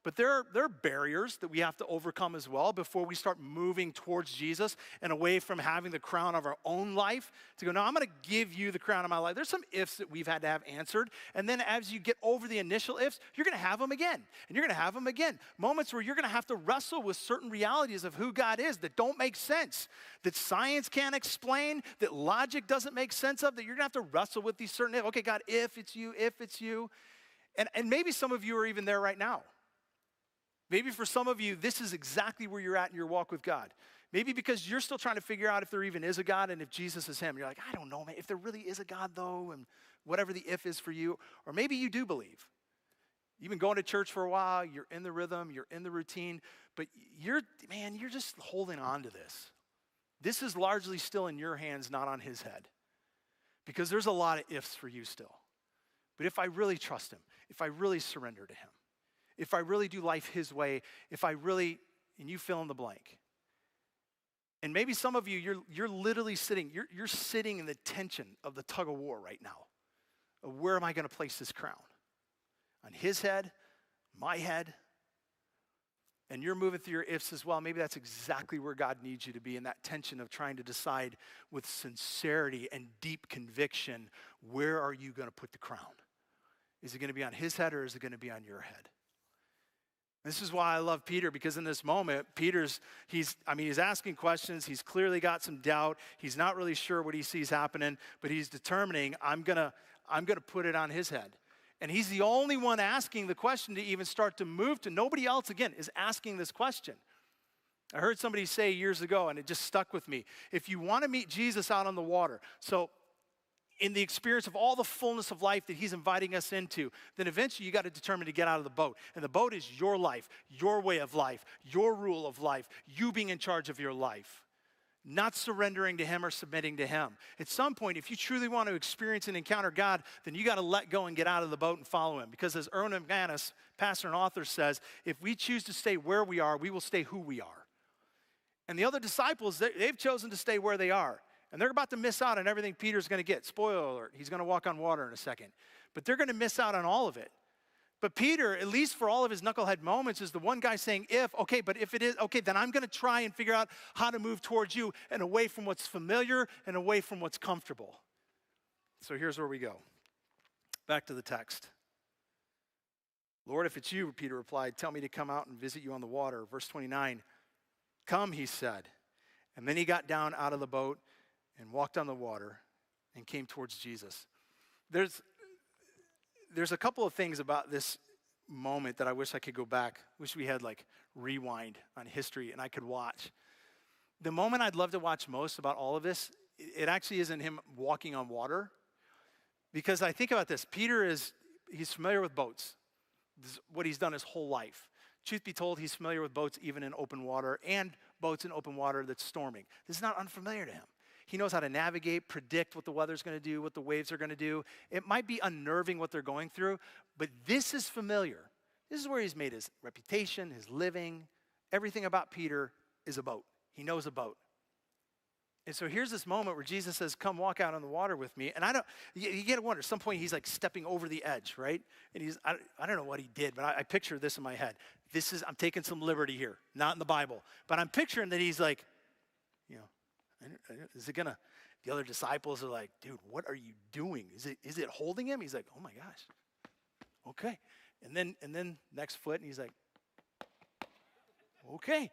But there are barriers that we have to overcome as well before we start moving towards Jesus and away from having the crown of our own life to go, no, I'm going to give you the crown of my life. There's some ifs that we've had to have answered. And then as you get over the initial ifs, you're going to have them again. And you're going to have them again. Moments where you're going to have to wrestle with certain realities of who God is that don't make sense, that science can't explain, that logic doesn't make sense of, that you're going to have to wrestle with these certain, okay, God, if it's you. And maybe some of you are even there right now. Maybe for some of you, this is exactly where you're at in your walk with God. Maybe because you're still trying to figure out if there even is a God and if Jesus is him. You're like, I don't know, man, if there really is a God though, and whatever the if is for you. Or maybe you do believe. You've been going to church for a while, you're in the rhythm, you're in the routine, but you're just holding on to this. This is largely still in your hands, not on his head. Because there's a lot of ifs for you still. But if I really trust him, if I really surrender to him, if I really do life his way, if I really, and you fill in the blank. And maybe some of you, you're literally sitting, you're sitting in the tension of the tug of war right now. Of where am I going to place this crown? On his head, my head? And you're moving through your ifs as well. Maybe that's exactly where God needs you to be, in that tension of trying to decide with sincerity and deep conviction, where are you going to put the crown? Is it going to be on his head or is it going to be on your head? This is why I love Peter, because in this moment, he's asking questions. He's clearly got some doubt. He's not really sure what he sees happening, but he's determining, I'm gonna put it on his head. And he's the only one asking the question to even start to move to. Nobody else, again, is asking this question. I heard somebody say years ago, and it just stuck with me. If you want to meet Jesus out on the water, so in the experience of all the fullness of life that he's inviting us into, then eventually you got to determine to get out of the boat. And the boat is your life, your way of life, your rule of life, you being in charge of your life, not surrendering to him or submitting to him. At some point, if you truly want to experience and encounter God, then you got to let go and get out of the boat and follow him. Because as Erwin McGlassion, pastor and author, says, if we choose to stay where we are, we will stay who we are. And the other disciples, they've chosen to stay where they are. And they're about to miss out on everything Peter's going to get. Spoiler alert, he's going to walk on water in a second. But they're going to miss out on all of it. But Peter, at least for all of his knucklehead moments, is the one guy saying, but if it is, okay, then I'm going to try and figure out how to move towards you and away from what's familiar and away from what's comfortable. So here's where we go. Back to the text. Lord, if it's you, Peter replied, tell me to come out and visit you on the water. Verse 29, come, he said. And then he got down out of the boat and walked on the water and came towards Jesus. There's a couple of things about this moment that I wish I could go back. Wish we had like rewind on history and I could watch. The moment I'd love to watch most about all of this, it actually isn't him walking on water. Because I think about this, he's familiar with boats. This is what he's done his whole life. Truth be told, he's familiar with boats even in open water and boats in open water that's storming. This is not unfamiliar to him. He knows how to navigate, predict what the weather's going to do, what the waves are going to do. It might be unnerving what they're going through, but this is familiar. This is where he's made his reputation, his living. Everything about Peter is a boat. He knows a boat. And so here's this moment where Jesus says, come walk out on the water with me. And you get to wonder, at some point he's like stepping over the edge, right? And I don't know what he did, but I picture this in my head. I'm taking some liberty here, not in the Bible. But I'm picturing that he's like, is it gonna, the other disciples are like, dude, what are you doing? Is it holding him? He's like, oh my gosh. Okay. And then next foot, and he's like, okay.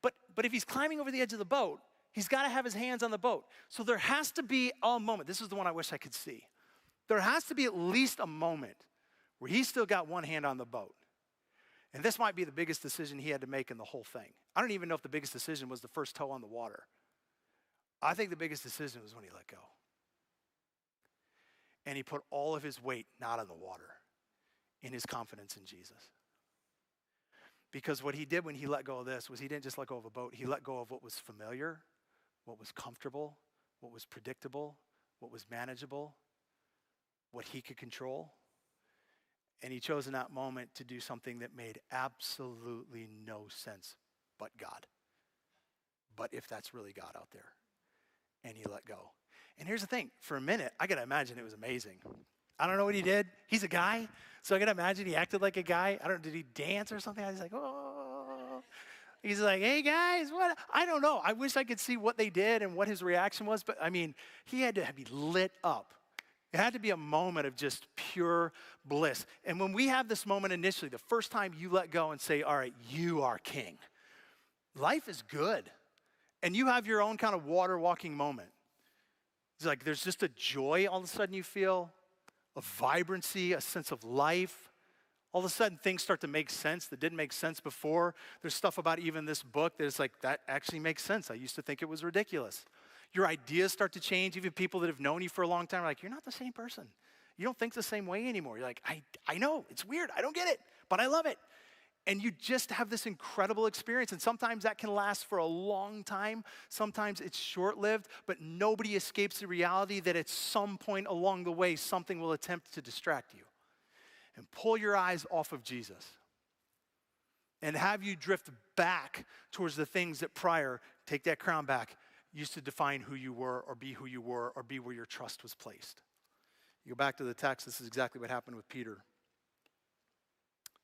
But if he's climbing over the edge of the boat, he's got to have his hands on the boat. So there has to be a moment. This is the one I wish I could see. There has to be at least a moment where he's still got one hand on the boat. And this might be the biggest decision he had to make in the whole thing. I don't even know if the biggest decision was the first toe on the water. I think the biggest decision was when he let go. And he put all of his weight not on the water, in his confidence in Jesus. Because what he did when he let go of this was he didn't just let go of a boat, he let go of what was familiar, what was comfortable, what was predictable, what was manageable, what he could control. And he chose in that moment to do something that made absolutely no sense but God. But if that's really God out there. And he let go. And here's the thing, for a minute, I gotta imagine it was amazing. I don't know what he did. He's a guy, so I gotta imagine he acted like a guy. Did he dance or something? I was like, oh. He's like, hey guys, what? I don't know. I wish I could see what they did and what his reaction was, but I mean, he had to be lit up. It had to be a moment of just pure bliss. And when we have this moment initially, the first time you let go and say, all right, you are king, life is good. And you have your own kind of water walking moment. It's like there's just a joy all of a sudden you feel, a vibrancy, a sense of life. All of a sudden things start to make sense that didn't make sense before. There's stuff about even this book that is like, that actually makes sense. I used to think it was ridiculous. Your ideas start to change. Even people that have known you for a long time are like, you're not the same person. You don't think the same way anymore. You're like, I know, it's weird. I don't get it, but I love it. And you just have this incredible experience. And sometimes that can last for a long time. Sometimes it's short-lived, but nobody escapes the reality that at some point along the way, something will attempt to distract you and pull your eyes off of Jesus and have you drift back towards the things that prior, take that crown back, used to define who you were or be who you were or be where your trust was placed. You go back to the text, this is exactly what happened with Peter.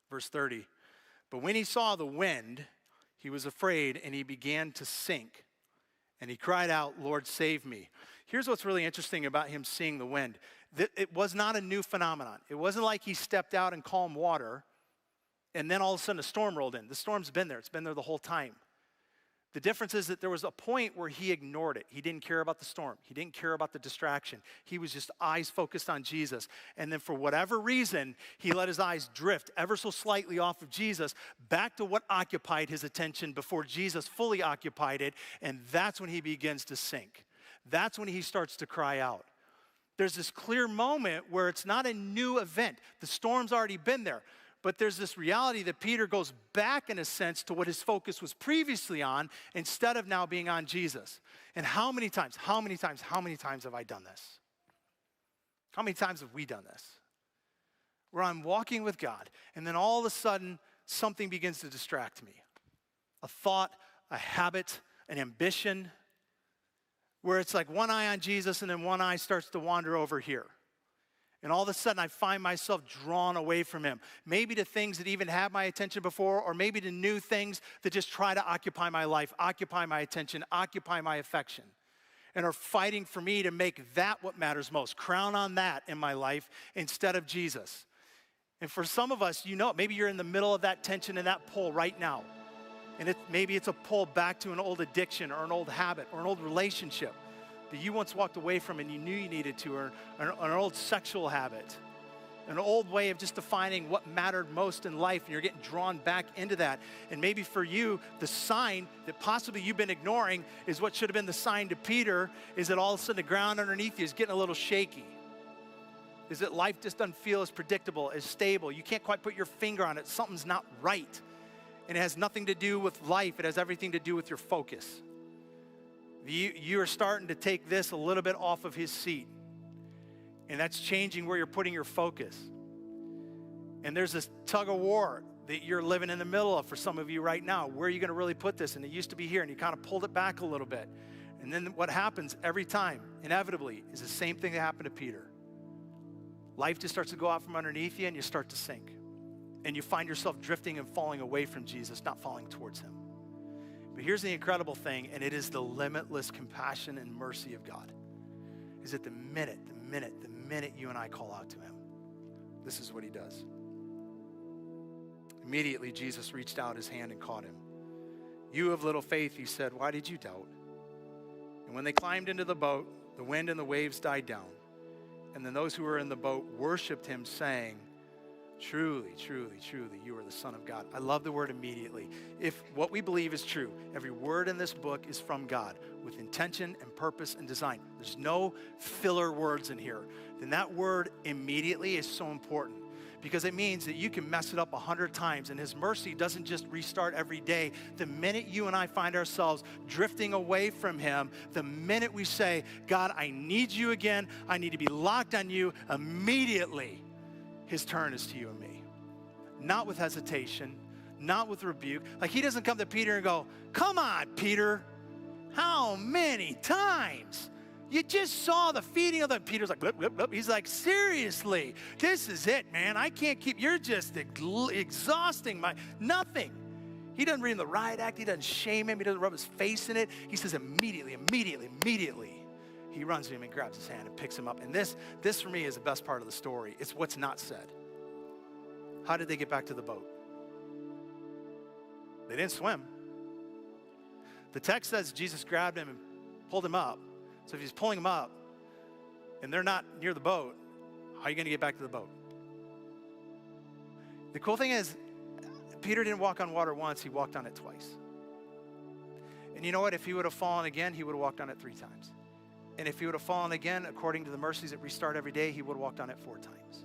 Verse 30. But when he saw the wind, he was afraid and he began to sink. And he cried out, Lord, save me. Here's what's really interesting about him seeing the wind. It was not a new phenomenon. It wasn't like he stepped out in calm water And then all of a sudden a storm rolled in. The storm's been there. It's been there the whole time. The difference is that there was a point where he ignored it. He didn't care about the storm. He didn't care about the distraction. He was just eyes focused on Jesus. And then for whatever reason, he let his eyes drift ever so slightly off of Jesus back to what occupied his attention before Jesus fully occupied it. And that's when he begins to sink. That's when he starts to cry out. There's this clear moment where it's not a new event. The storm's already been there. But there's this reality that Peter goes back, in a sense, to what his focus was previously on instead of now being on Jesus. And how many times have I done this? How many times have we done this? Where I'm walking with God, and then all of a sudden, something begins to distract me. A thought, a habit, an ambition, where it's like one eye on Jesus, and then one eye starts to wander over here. And all of a sudden, I find myself drawn away from him. Maybe to things that even had my attention before, or maybe to new things that just try to occupy my life, occupy my attention, occupy my affection, and are fighting for me to make that what matters most, crown on that in my life instead of Jesus. And for some of us, maybe you're in the middle of that tension and that pull right now. And maybe it's a pull back to an old addiction or an old habit or an old relationship that you once walked away from and you knew you needed to, or an old sexual habit, an old way of just defining what mattered most in life, and you're getting drawn back into that. And maybe for you, the sign that possibly you've been ignoring is what should have been the sign to Peter, is that all of a sudden the ground underneath you is getting a little shaky. Is that life just doesn't feel as predictable, as stable. You can't quite put your finger on it. Something's not right. And it has nothing to do with life. It has everything to do with your focus. You are starting to take this a little bit off of his seat. And that's changing where you're putting your focus. And there's this tug of war that you're living in the middle of for some of you right now. Where are you going to really put this? And it used to be here, and you kind of pulled it back a little bit. And then what happens every time, inevitably, is the same thing that happened to Peter. Life just starts to go out from underneath you, and you start to sink. And you find yourself drifting and falling away from Jesus, not falling towards him. But here's the incredible thing, and it is the limitless compassion and mercy of God, is that the minute you and I call out to him, this is what he does. Immediately, Jesus reached out his hand and caught him. You of little faith, he said, why did you doubt? And when they climbed into the boat, the wind and the waves died down. And then those who were in the boat worshiped him, saying, truly, truly, truly, you are the Son of God. I love the word immediately. If what we believe is true, every word in this book is from God with intention and purpose and design. There's no filler words in here. Then that word immediately is so important, because it means that you can mess it up 100 times, and his mercy doesn't just restart every day. The minute you and I find ourselves drifting away from him, the minute we say, God, I need you again, I need to be locked on you, immediately his turn is to you and me. Not with hesitation, not with rebuke. Like, he doesn't come to Peter and go, come on, Peter, how many times? You just saw the feeding of the, Peter's like, blip, blip, blip. He's like, seriously, this is it, man. I can't keep, you're just exhausting nothing. He doesn't read him the riot act. He doesn't shame him. He doesn't rub his face in it. He says immediately. He runs to him and grabs his hand and picks him up. And this for me is the best part of the story. It's what's not said. How did they get back to the boat? They didn't swim. The text says Jesus grabbed him and pulled him up. So if he's pulling him up and they're not near the boat, how are you going to get back to the boat? The cool thing is, Peter didn't walk on water once, he walked on it twice. And you know what? If he would have fallen again, he would have walked on it 3 times. And if he would have fallen again, according to the mercies that restart every day, he would have walked on it 4 times.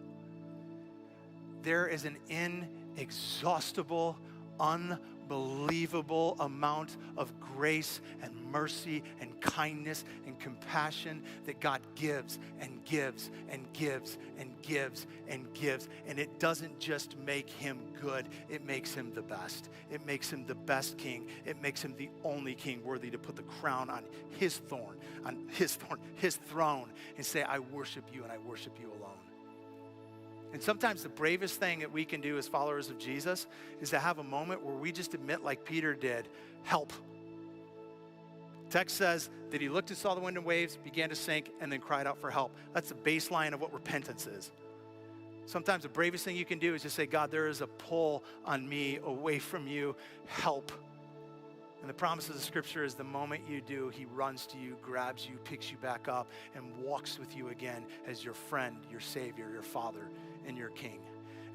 There is an inexhaustible, unbelievable amount of grace and mercy and kindness and compassion that God gives and gives and gives and gives and gives. And it doesn't just make him good, it makes him the best. It makes him the best king. It makes him the only king worthy to put the crown on his throne, his throne, and say, I worship you and I worship you alone. And sometimes the bravest thing that we can do as followers of Jesus is to have a moment where we just admit, like Peter did, help. Text says that he looked and saw the wind and waves, began to sink, and then cried out for help. That's the baseline of what repentance is. Sometimes the bravest thing you can do is just say, God, there is a pull on me away from you. Help. And the promise of the scripture is the moment you do, he runs to you, grabs you, picks you back up, and walks with you again as your friend, your savior, your father, and your king.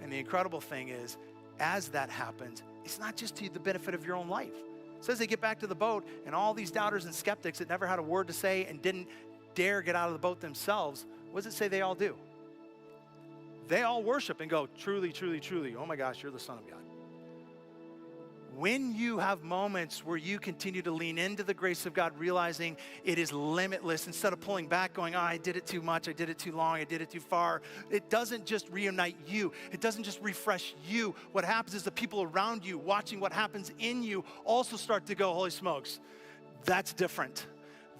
And the incredible thing is, as that happens, it's not just to the benefit of your own life. It says they get back to the boat, and all these doubters and skeptics that never had a word to say and didn't dare get out of the boat themselves, what does it say they all do? They all worship and go, truly, truly, truly, oh my gosh, you're the Son of God. When you have moments where you continue to lean into the grace of God, realizing it is limitless, instead of pulling back, going, oh, I did it too much, I did it too long, I did it too far, it doesn't just reunite you. It doesn't just refresh you. What happens is the people around you, watching what happens in you, also start to go, holy smokes, that's different.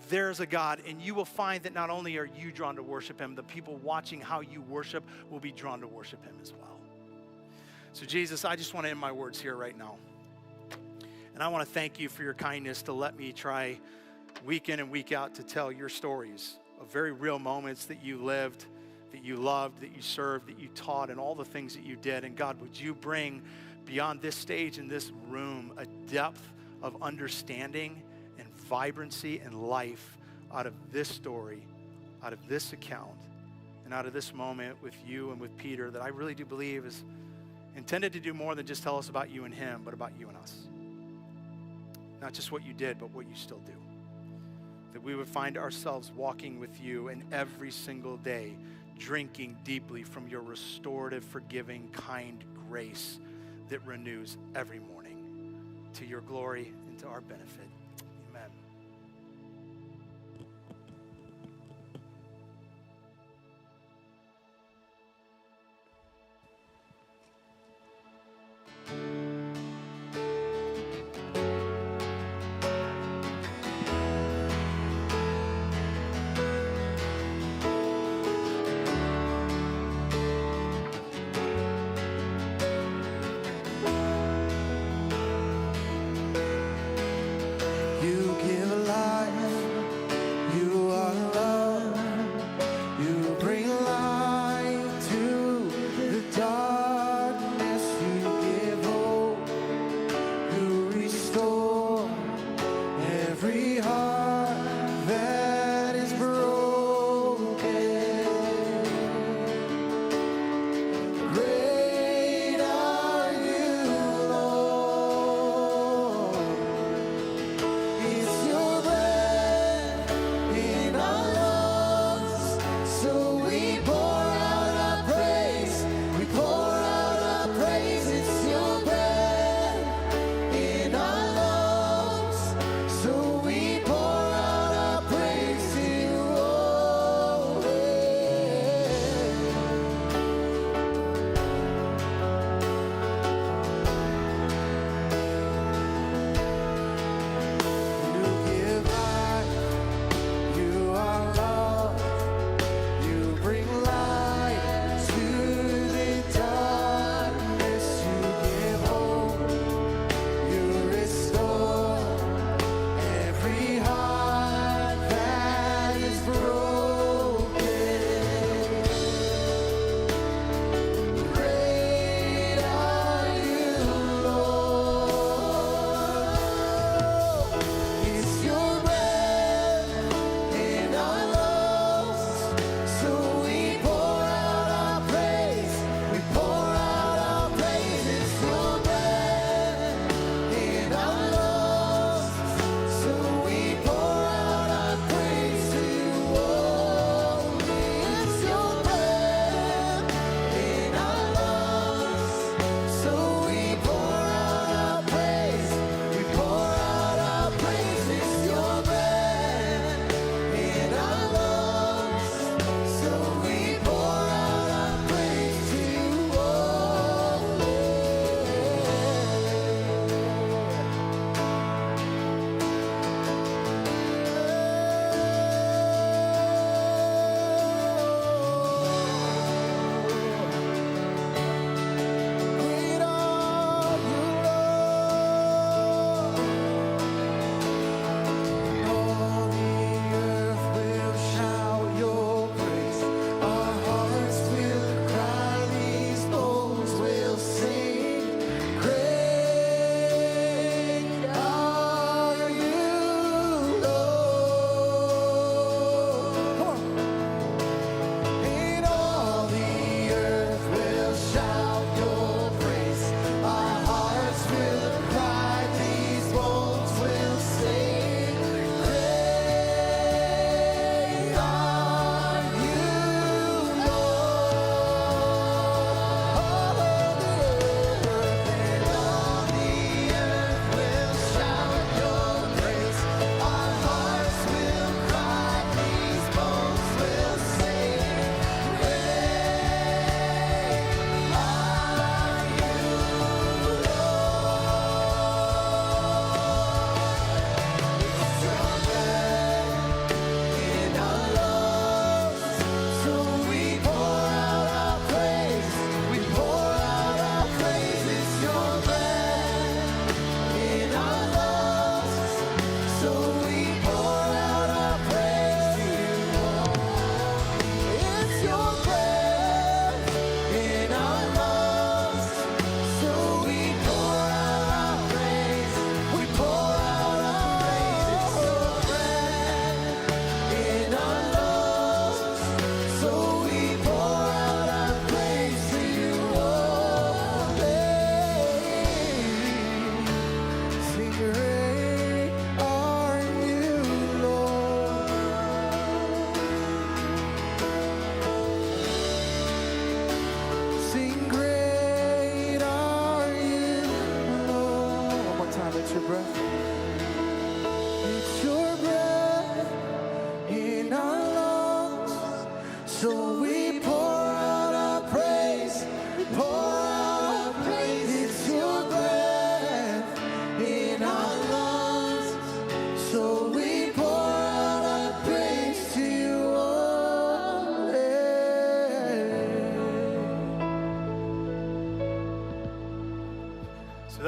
There's a God, and you will find that not only are you drawn to worship him, the people watching how you worship will be drawn to worship him as well. So Jesus, I just want to end my words here right now. And I want to thank you for your kindness to let me try week in and week out to tell your stories of very real moments that you lived, that you loved, that you served, that you taught, and all the things that you did. And God, would you bring beyond this stage in this room a depth of understanding and vibrancy and life out of this story, out of this account, and out of this moment with you and with Peter that I really do believe is intended to do more than just tell us about you and him, but about you and us. Not just what you did, but what you still do. That we would find ourselves walking with you and every single day, drinking deeply from your restorative, forgiving, kind grace that renews every morning to your glory and to our benefit. Amen. You give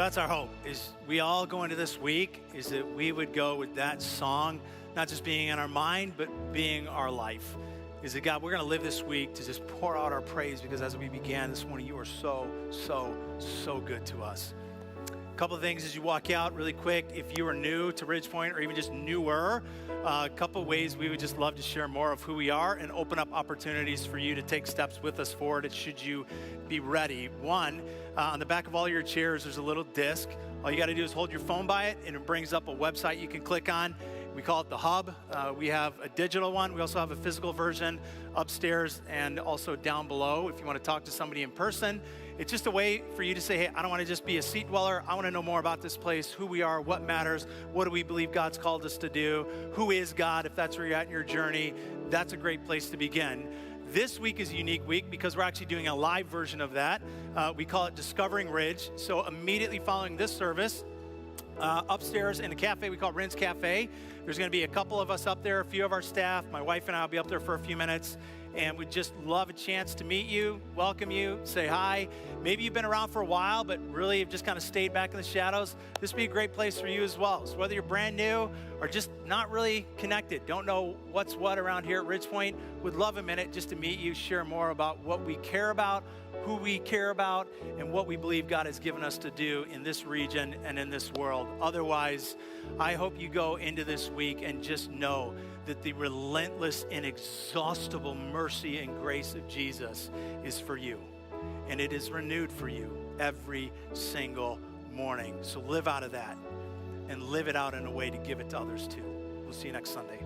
that's our hope, is we all go into this week, is that we would go with that song, not just being in our mind, but being our life. Is that, God, we're going to live this week to just pour out our praise, because as we began this morning, you are so, so, so good to us. A couple of things as you walk out really quick. If you are new to Ridgepoint or even just newer, a couple of ways we would just love to share more of who we are and open up opportunities for you to take steps with us forward should you be ready. One, on the back of all your chairs, there's a little disc. All you got to do is hold your phone by it, and it brings up a website you can click on. We call it the Hub. We have a digital one. We also have a physical version upstairs and also down below if you want to talk to somebody in person. It's just a way for you to say, hey, I don't want to just be a seat dweller. I want to know more about this place, who we are, what matters, what do we believe God's called us to do, who is God, if that's where you're at in your journey. That's a great place to begin. This week is a unique week because we're actually doing a live version of that. We call it Discovering Ridge. So immediately following this service, upstairs in a cafe we call Rin's Cafe, there's going to be a couple of us up there, a few of our staff. My wife and I will be up there for a few minutes, and we'd just love a chance to meet you, welcome you, say hi. Maybe you've been around for a while, but really have just kind of stayed back in the shadows. This would be a great place for you as well. So whether you're brand new or just not really connected, don't know what's what around here at Ridgepoint, would love a minute just to meet you, share more about what we care about, who we care about, and what we believe God has given us to do in this region and in this world. Otherwise, I hope you go into this week and just know that the relentless, inexhaustible mercy and grace of Jesus is for you. And it is renewed for you every single morning. So live out of that and live it out in a way to give it to others too. We'll see you next Sunday.